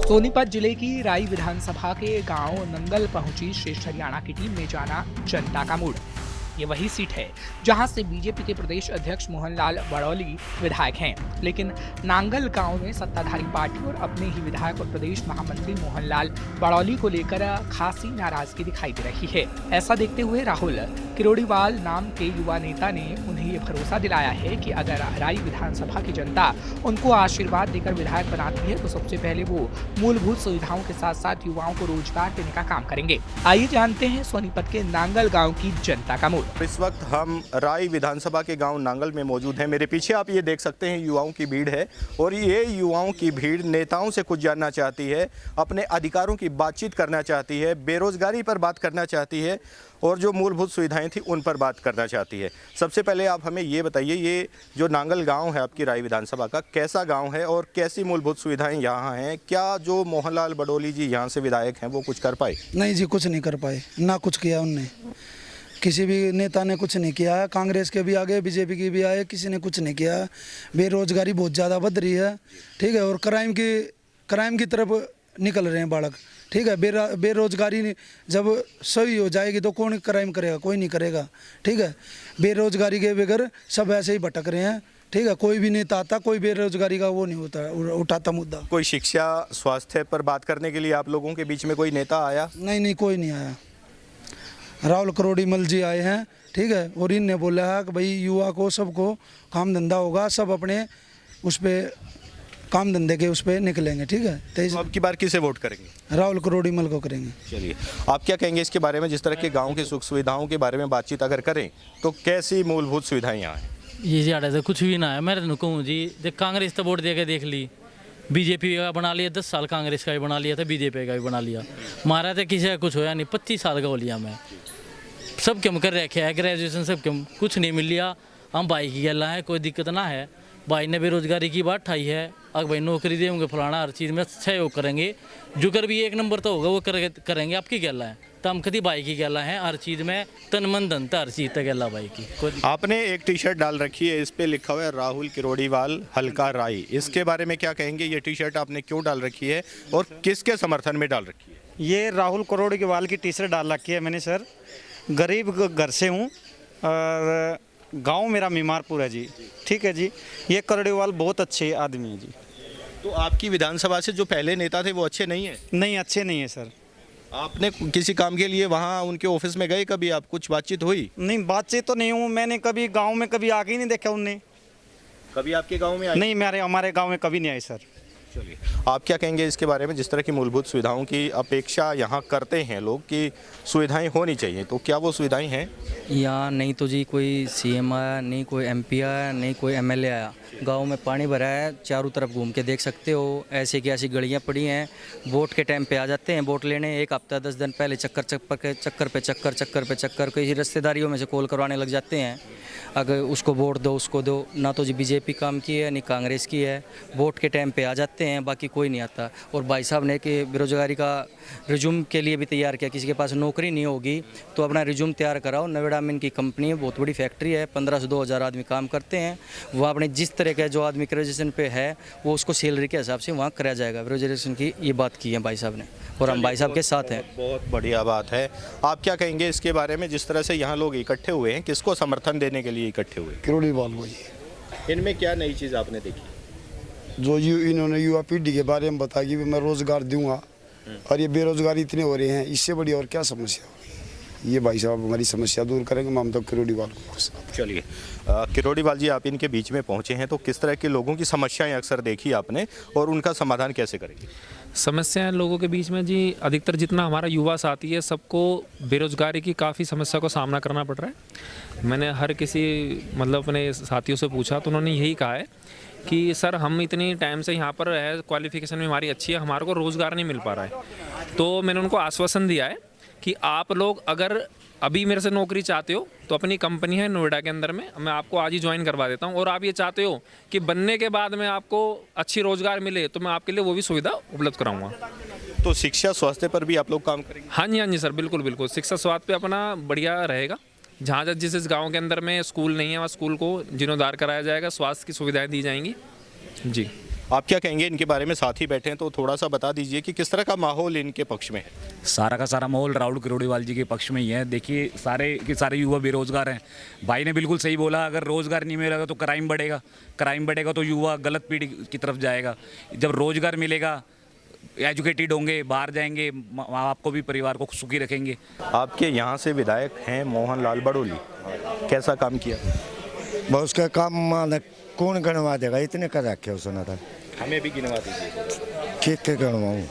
सोनीपत जिले की राई विधानसभा के गांव नंगल पहुंची श्रेष्ठ हरियाणा की टीम में जाना जनता का मूड। ये वही सीट है जहां से बीजेपी के प्रदेश अध्यक्ष मोहनलाल बड़ौली विधायक हैं, लेकिन नांगल गांव में सत्ताधारी पार्टी और अपने ही विधायक और प्रदेश महामंत्री मोहनलाल बड़ौली को लेकर खासी नाराजगी दिखाई दे रही है। ऐसा देखते हुए राहुल किरोड़ीवाल नाम के युवा नेता ने उन्हें ये भरोसा दिलाया है कि अगर राई विधानसभा की जनता उनको आशीर्वाद देकर विधायक बनाती है तो सबसे पहले वो मूलभूत सुविधाओं के साथ साथ युवाओं को रोजगार देने का काम करेंगे। आइए जानते हैं सोनीपत के नांगल गाँव की जनता का मूड। इस वक्त हम राई विधानसभा के गांव नांगल में मौजूद हैं। मेरे पीछे आप ये देख सकते हैं युवाओं की भीड़ है और ये युवाओं की भीड़ नेताओं से कुछ जानना चाहती है, अपने अधिकारों की बातचीत करना चाहती है, बेरोजगारी पर बात करना चाहती है और जो मूलभूत सुविधाएं थी उन पर बात करना चाहती है। सबसे पहले आप हमें ये बताइए, ये जो नांगल गांव है आपकी राई विधानसभा का, कैसा गांव है और कैसी मूलभूत सुविधाएं यहाँ हैं? क्या जो मोहनलाल बड़ौली जी यहाँ से विधायक हैं वो कुछ कर पाए? नहीं जी, कुछ नहीं कर पाए, ना कुछ किया उनने। किसी भी नेता ने कुछ नहीं किया है। कांग्रेस के भी आगे, बीजेपी के भी आए, किसी ने कुछ नहीं किया। बेरोजगारी बहुत ज़्यादा बढ़ रही है, ठीक है, और क्राइम की तरफ निकल रहे हैं बालक, ठीक है। बेरोजगारी जब सही हो जाएगी तो कौन क्राइम करेगा? कोई नहीं करेगा, ठीक है। बेरोजगारी के बगैर सब ऐसे ही भटक रहे हैं, ठीक है। कोई भी नेता आता, कोई बेरोजगारी का वो नहीं होता, उठाता मुद्दा। कोई शिक्षा स्वास्थ्य पर बात करने के लिए आप लोगों के बीच में कोई नेता आया? नहीं, कोई नहीं आया। राहुल किरोड़ीमल जी आए हैं, ठीक है, और इनने बोला है कि भाई युवा को सबको काम धंधा होगा, सब अपने उस पर काम धंधे के उस पर निकलेंगे, ठीक है। तो अब की बार किसे वोट करेंगे? राहुल किरोड़ीमल को करेंगे। चलिए, आप क्या कहेंगे इसके बारे में? जिस तरह के गांव की सुख सुविधाओं के बारे में बातचीत अगर करें तो कैसी मूलभूत सुविधाएं यहाँ हैं? ये ज़्यादा तो कुछ भी ना है। मैं तो कहूँ जी, देख कांग्रेस तो वोट दे के देख ली, बीजेपी का बना लिया, 10 साल कांग्रेस का भी बना लिया था, बीजेपी का भी बना लिया, मारा तो किसी का कुछ होया नहीं। 25 साल का हो लिया मैं, सब क्यों कर रखे है, ग्रेजुएशन सब क्यों, कुछ नहीं मिल लिया। हम भाई की गला है, कोई दिक्कत ना है। भाई ने बेरोजगारी की बात ठाई है, अगर भाई नौकरी देंगे फलाना हर चीज़ में सहयोग करेंगे, जो कर भी एक नंबर तो होगा वो करेंगे। आपकी गला है तो हम कभी भाई की गला है, हर चीज़ में तन मन धन हर चीज़ तक गला भाई की। आपने एक टी शर्ट डाल रखी है, इस पे लिखा हुआ है राहुल किरोड़ीवाल हल्का राई, इसके बारे में क्या कहेंगे? ये टी शर्ट आपने क्यों डाल रखी है और किसके समर्थन में डाल रखी है? ये राहुल किरोड़ीवाल की टी शर्ट डाल रखी है मैंने सर। गरीब घर से हूँ और गांव मेरा मीमारपुर है जी, ठीक है जी। ये किरोड़ीवाल बहुत अच्छे आदमी है जी। तो आपकी विधानसभा से जो पहले नेता थे वो अच्छे नहीं है? नहीं, अच्छे नहीं है सर। आपने किसी काम के लिए वहाँ उनके ऑफिस में गए कभी? आप कुछ बातचीत हुई? नहीं, बातचीत तो नहीं हूँ, मैंने कभी गांव में कभी आके ही नहीं देखा उनने। कभी आपके गाँव में आए? नहीं, हमारे गाँव में कभी नहीं आए सर। चलिए, आप क्या कहेंगे इसके बारे में? जिस तरह की मूलभूत सुविधाओं की अपेक्षा यहाँ करते हैं लोग कि सुविधाएं होनी चाहिए, तो क्या वो सुविधाएं हैं यहाँ? नहीं तो जी, कोई सीएम आया नहीं, कोई एमपी आया नहीं, कोई एमएलए आया। गांव में पानी भरा है, चारों तरफ घूम के देख सकते हो, ऐसे की ऐसी गलियाँ पड़ी हैं। वोट के टाइम पे आ जाते हैं वोट लेने, एक हफ्ता 10 दिन पहले चक्कर पे चक्कर किसी रिश्तेदारियों में से कॉल करवाने लग जाते हैं, अगर उसको वोट दो, उसको दो। ना तो जी बीजेपी काम की है, नहीं कांग्रेस की है। वोट के टाइम पे आ जाते हैं, बाकी कोई नहीं आता। और भाई साहब ने कि बेरोजगारी का रिज्यूम के लिए भी तैयार किया, किसी के पास नौकरी नहीं होगी तो अपना रिज्यूम तैयार कराओ। नोएडा में इनकी कंपनी है, बहुत बड़ी फैक्ट्री है, 15 से 2000 आदमी काम करते हैं। वहाँ अपने जिस तरह का जो आदमी ग्रेजुएशन पे है वो उसको सैलरी के हिसाब से वहाँ कराया जाएगा। बेरोजगारी की ये बात की है भाई साहब ने और हम भाई साहब के साथ हैं। बहुत बढ़िया बात है। आप क्या कहेंगे इसके बारे में? जिस तरह से यहाँ लोग इकट्ठे हुए हैं, किसको समर्थन देने के लिए इकट्ठे हुए? किरोड़ीवाल को जी। इनमें क्या नई चीज़ आपने देखी? जो इन्होंने युवा पीढ़ी के बारे में बताया कि मैं रोजगार दूंगा, और ये बेरोजगारी इतने हो रहे हैं, इससे बड़ी और क्या समस्या होगी? ये भाई साहब हमारी समस्या दूर करेंगे, हम तो किरोड़ीवाल को। चलिए, किरोड़ीवाल जी, आप इनके बीच में पहुंचे हैं तो किस तरह के लोगों की समस्याएं अक्सर देखी आपने और उनका समाधान कैसे करेंगे? समस्याएं लोगों के बीच में जी, अधिकतर जितना हमारा युवा साथी है सबको बेरोजगारी की काफ़ी समस्या को सामना करना पड़ रहा है। मैंने हर किसी मतलब अपने साथियों से पूछा तो उन्होंने यही कहा है कि सर हम इतनी टाइम से यहाँ पर है, क्वालिफिकेशन भी हमारी अच्छी है, हमारे को रोज़गार नहीं मिल पा रहा है। तो मैंने उनको आश्वासन दिया है कि आप लोग अगर अभी मेरे से नौकरी चाहते हो तो अपनी कंपनी है नोएडा के अंदर में, मैं आपको आज ही ज्वाइन करवा देता हूँ। और आप ये चाहते हो कि बनने के बाद में आपको अच्छी रोज़गार मिले तो मैं आपके लिए वो भी सुविधा उपलब्ध कराऊंगा। तो शिक्षा स्वास्थ्य पर भी आप लोग काम करेंगे? हाँ जी सर, बिल्कुल। शिक्षा स्वास्थ्य पे अपना बढ़िया रहेगा। जहाँ जिस गाँव के अंदर में स्कूल नहीं है वहाँ स्कूल को जीर्णोद्धार कराया जाएगा, स्वास्थ्य की सुविधाएँ दी जाएंगी जी। आप क्या कहेंगे इनके बारे में? साथ ही बैठे हैं तो थोड़ा सा बता दीजिए कि किस तरह का माहौल इनके पक्ष में है। सारा का सारा माहौल राहुल किरोड़ीवाल जी के पक्ष में ही है। देखिए सारे के सारे युवा बेरोजगार हैं। भाई ने बिल्कुल सही बोला, अगर रोजगार नहीं मिलेगा तो क्राइम बढ़ेगा, क्राइम बढ़ेगा तो युवा गलत पीढ़ी की तरफ जाएगा। जब रोजगार मिलेगा, एजुकेटेड होंगे, बाहर जाएंगे, माँ बाप को भी, परिवार को सुखी रखेंगे। आपके यहाँ से विधायक हैं मोहनलाल बड़ोली, कैसा काम किया? बहुत उसका काम माने कौन गणवा देगा, इतने कर रखे उसने तो। हमें भी गिनवा दीजिए। के गणवाऊँ?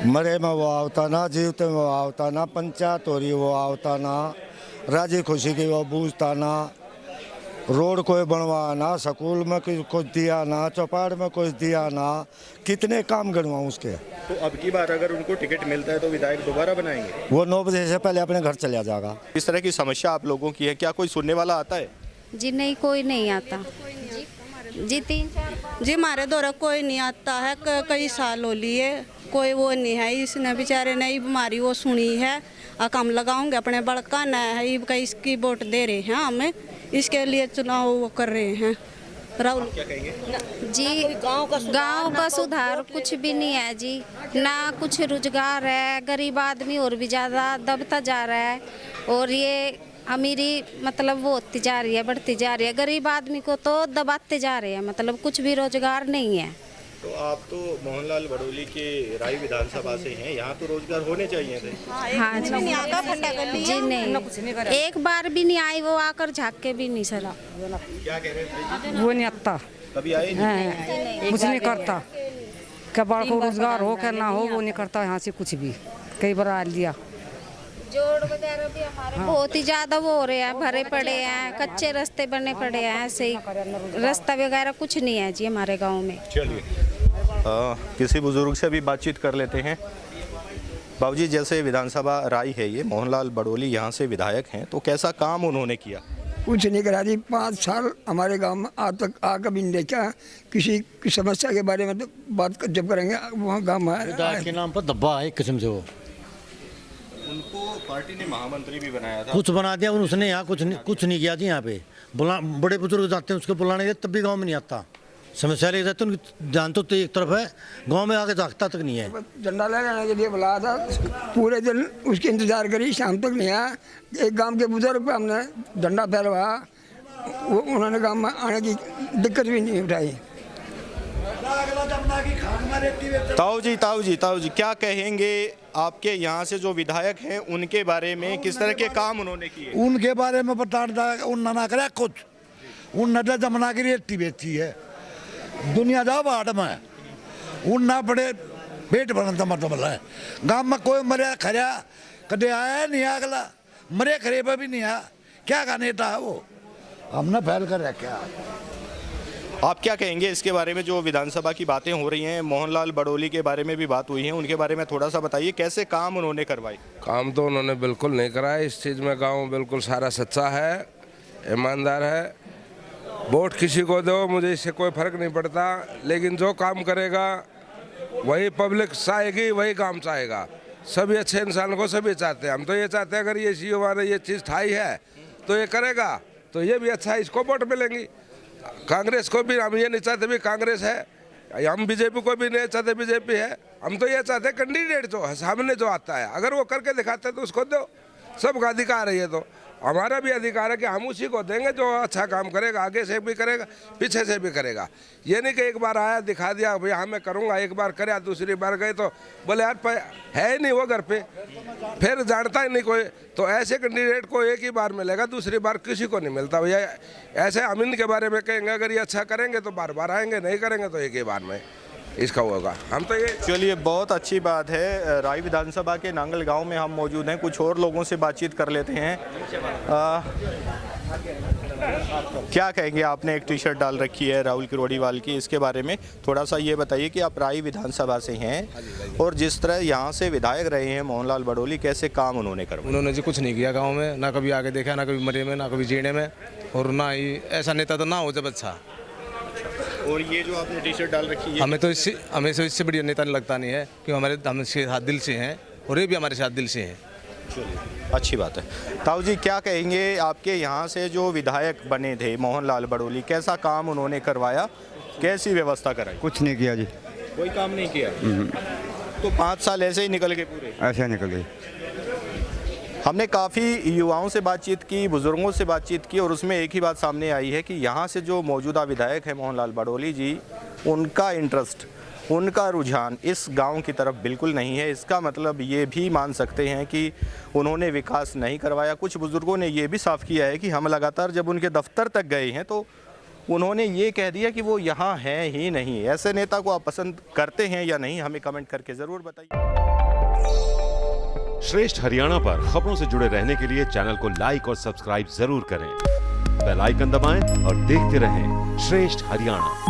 मरे में वो आवता ना, जीवते में वो आवता ना, पंचायत हो रही वो आवता ना, राजी खुशी की वो बूझता ना, रोड कोई बनवा ना, स्कूल में कुछ दिया ना, चौपाड़ में कुछ दिया ना, कितने काम गणवाऊँ उसके। तो अब की बार अगर उनको टिकट मिलता है तो विधायक दोबारा बनाएंगे? वो 9 बजे से पहले अपने घर चला जाएगा। इस तरह की समस्या आप लोगों की है, क्या कोई सुनने वाला आता है? जी नहीं, कोई नहीं आता जी। 3-4 जी हमारे दौरा कोई नहीं आता है, कई साल हो लिए कोई वो नहीं है। इसने बेचारे नई बीमारी वो सुनी है, कम लगाऊंगे अपने बड़का न है, कई इसकी वोट दे रहे हैं हमें, इसके लिए चुनाव वो कर रहे हैं। राहुल क्या कहेंगे जी? गांव का सुधार कुछ भी नहीं है जी, ना कुछ रोजगार है, गरीब आदमी और भी ज़्यादा दबता जा रहा है, और ये अमीरी मतलब वो होती जा रही है, बढ़ती जा रही है, गरीब आदमी को तो दबाते जा रहे हैं, मतलब कुछ भी रोजगार नहीं है। तो आप तो मोहनलाल बड़ोली के राय विधानसभा से हैं, यहाँ तो रोजगार होने चाहिए थे। हाँ जी जी नहीं, एक बार भी नहीं आई, वो आकर झाँक के भी नहीं सरा। क्या कह रहे थे? वो नहीं आता, कभी आए नहीं? कुछ नहीं करता, कबाड़ को रोजगार हो क्या ना हो वो नहीं करता यहाँ से कुछ भी। कई बार आ लिया, जोड़ वगैरह भी हमारे बहुत ही ज्यादा वो हो रहे हैं, भरे पड़े हैं, कच्चे रास्ते बने पड़े हैं, ऐसे ही रास्ता वगैरह कुछ नहीं है जी हमारे गांव में। चलिए किसी बुजुर्ग से भी बातचीत कर लेते हैं। बाबूजी, जैसे विधानसभा राय है ये, मोहनलाल बड़ोली यहाँ से विधायक हैं, तो कैसा काम उन्होंने किया? कुछ नहीं करा जी। 5 साल हमारे गांव में आज तक आकर भी नहीं देखा किसी की समस्या के बारे में। तो बात जब करेंगे वहाँ गाँव में के नाम पर दब्बा है एक किस्म से। वो उनको पार्टी ने महामंत्री भी बनाया था, कुछ बना दिया उसने, यहाँ कुछ नहीं किया जी। यहाँ पे बड़े बुजुर्ग जाते हैं उसके बुलाने के, तब भी गाँव में नहीं आता। समस्या लेके जाते उनकी जान तो एक तरफ है, गांव में आके झाँकता तक नहीं है। झंडा लगाने के लिए बुलाया था, पूरे दिन उसकी इंतजार करी, शाम तक नहीं आया। एक गांव के बुजुर्ग पे हमने झंडा फहरवाया, वो उन्होंने गांव में आने की दिक्कत भी नहीं उठाई। ताऊ जी क्या कहेंगे आपके यहाँ से जो विधायक हैं उनके बारे में, किस तरह के काम उन्होंने किए? उनके बारे में बताना, उन्होंने करे कुछ, उन्होंने जमना की रेती बेची है, दुनिया जा बाट में उन्ना बड़े पेट भरन मतलब है। गांव में कोई मरिया खरिया कदे आया नहीं, अगला मरे खरे पे भी नहीं आया। क्या का नेता है वो, हमने फैल कर रखा। आप क्या कहेंगे इसके बारे में? जो विधानसभा की बातें हो रही हैं, मोहनलाल बड़ोली के बारे में भी बात हुई है, उनके बारे में थोड़ा सा बताइए, कैसे काम उन्होंने करवाए? काम तो उन्होंने बिल्कुल नहीं कराया इस चीज़ में। गाँव बिल्कुल सारा सच्चा है, ईमानदार है। वोट किसी को दो, मुझे इससे कोई फर्क नहीं पड़ता, लेकिन जो काम करेगा वही पब्लिक चाहेगी, वही काम चाहेगा। सभी अच्छे इंसान को सभी चाहते हैं। हम तो ये चाहते हैं अगर ये युवा ने ये चीज़ ठाई है तो ये करेगा तो ये भी अच्छा है, इसको वोट मिलेंगी। कांग्रेस को भी हम ये नहीं चाहते भी कांग्रेस है, हम बीजेपी को भी नहीं चाहते बीजेपी है। हम तो ये चाहते हैं कैंडिडेट जो सामने जो आता है अगर वो करके दिखाते हैं तो उसको दो, सबका अधिकार है। ये तो हमारा भी अधिकार है कि हम उसी को देंगे जो अच्छा काम करेगा, आगे से भी करेगा, पीछे से भी करेगा। ये नहीं कि एक बार आया दिखा दिया भैया हाँ मैं करूँगा, एक बार करे दूसरी बार गए तो बोले यार है ही नहीं वो घर पे, फिर जानता ही नहीं कोई। तो ऐसे कैंडिडेट को एक ही बार मिलेगा, दूसरी बार किसी को नहीं मिलता भैया। ऐसे हम इनके बारे में कहेंगे अगर ये अच्छा करेंगे तो बार बार आएंगे, नहीं करेंगे तो एक ही बार में इसका होगा। हम तो ये चलिए बहुत अच्छी बात है। राय विधानसभा के नांगल गांव में हम मौजूद हैं, कुछ और लोगों से बातचीत कर लेते हैं। क्या कहेंगे? आपने एक टी-शर्ट डाल रखी है राहुल किरोड़ीवाल की, इसके बारे में थोड़ा सा ये बताइए कि आप राय विधानसभा से हैं और जिस तरह यहाँ से विधायक रहे हैं मोहनलाल बड़ोली, कैसे काम उन्होंने करवाए? उन्होंने जी कुछ नहीं किया गाँव में, ना कभी आगे देखा, ना कभी मरे में, ना कभी जीने में, और ना ही ऐसा नेता तो ना हो जब अच्छा। और ये जो आपने टी-शर्ट डाल रखी है, हमें तो इससे बढ़िया नेता नहीं लगता नहीं है, क्योंकि हम साथ दिल से हैं और ये भी हमारे साथ दिल से हैं। चलिए अच्छी बात है। ताऊ जी क्या कहेंगे, आपके यहाँ से जो विधायक बने थे मोहनलाल बड़ोली, कैसा काम उन्होंने करवाया कैसी व्यवस्था कराई? कुछ नहीं किया जी, कोई काम नहीं किया। तो 5 साल ऐसे ही निकल गए पूरे? ऐसे निकल गई। हमने काफ़ी युवाओं से बातचीत की, बुज़ुर्गों से बातचीत की और उसमें एक ही बात सामने आई है कि यहाँ से जो मौजूदा विधायक हैं मोहनलाल बड़ौली जी, उनका इंटरेस्ट, उनका रुझान इस गांव की तरफ बिल्कुल नहीं है। इसका मतलब ये भी मान सकते हैं कि उन्होंने विकास नहीं करवाया। कुछ बुज़ुर्गों ने ये भी साफ किया है कि हम लगातार जब उनके दफ्तर तक गए हैं तो उन्होंने ये कह दिया कि वो यहाँ हैं ही नहीं। ऐसे नेता को आप पसंद करते हैं या नहीं, हमें कमेंट करके ज़रूर बताइए। श्रेष्ठ हरियाणा पर खबरों से जुड़े रहने के लिए चैनल को लाइक और सब्सक्राइब जरूर करें। बेल आइकन दबाएं और देखते रहें श्रेष्ठ हरियाणा।